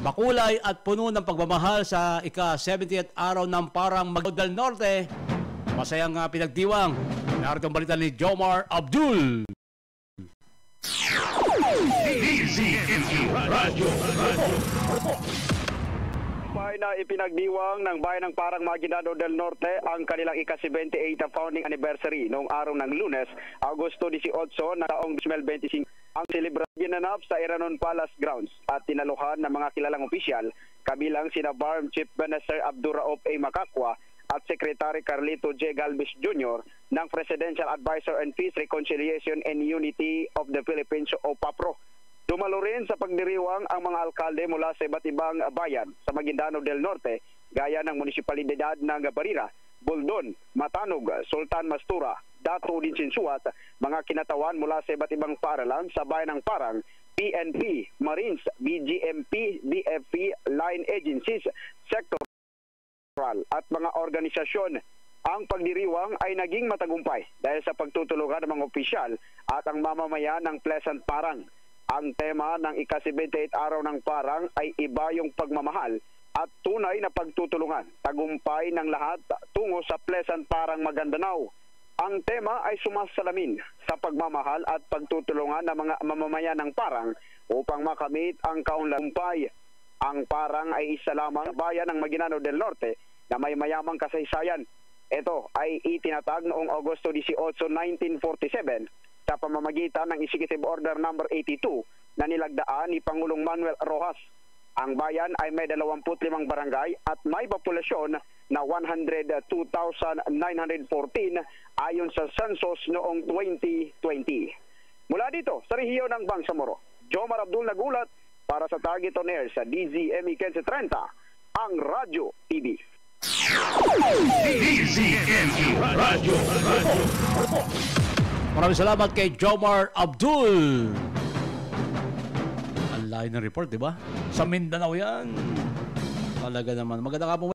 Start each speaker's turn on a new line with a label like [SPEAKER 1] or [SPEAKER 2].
[SPEAKER 1] Makulay at puno ng pagmamahal sa ika-70th araw ng Parang Magdao del Norte. Masayang pinagdiwang. Narito ang balita ni Jomar Abdul.
[SPEAKER 2] Na ipinagdiwang ng bayan ng Parang Maguindanao del Norte ang kanilang ika-78 founding anniversary noong araw ng Lunes, Agosto 18 na taong 2025. Ang selebrasyon ginanap sa Iranon Palace Grounds at tinaluhan ng mga kilalang opisyal kabilang sina BARM Chief Minister Abdurraouf A. Macacua at Secretary Carlito J. Galvez Jr. ng Presidential Advisor on Peace, Reconciliation and Unity of the Philippines o PAPRO. Dumalo rin sa pagdiriwang ang mga alkalde mula sa iba't ibang bayan sa Maguindanao del Norte gaya ng munisipalidad ng Barira, Buldon, Matanog, Sultan Mastura, Dato Dinsinsuat, mga kinatawan mula sa iba't ibang paaralan sa bayan ng Parang, PNP, Marines, BGMP, DFP, line agencies, sector at mga organisasyon. Ang pagdiriwang ay naging matagumpay dahil sa pagtutulungan ng mga opisyal at ang mamamayan ng Pleasant Parang. Ang tema ng ika-78 araw ng Parang ay iba yung pagmamahal at tunay na pagtutulungan. Tagumpay ng lahat tungo sa Pleasant Parang Maguindanao. Ang tema ay sumasalamin sa pagmamahal at pagtutulungan ng mga mamamayan ng Parang upang makamit ang kaunlampay. Ang Parang ay isa lamang bayan ng Maguindanao del Norte na may mayamang kasaysayan. Ito ay itinatag noong Agosto 18, 1947 sa pamamagitan ng Executive Order No. 82 na nilagdaan ni Pangulong Manuel Rojas. Ang bayan ay may 25 barangay at may populasyon na 102,914 ayon sa census noong 2020. Mula dito sa rehiyon ng Bangsamoro, Jomar Abdul nagulat para sa Target on Air sa DZME 1530, ang Radyo TV.
[SPEAKER 3] DZME Radyo.
[SPEAKER 1] Maraming salamat kay Jomar Abdul. Ang layo ng report, di ba? Sa Mindanao yan. Talaga naman. Maganda ka po.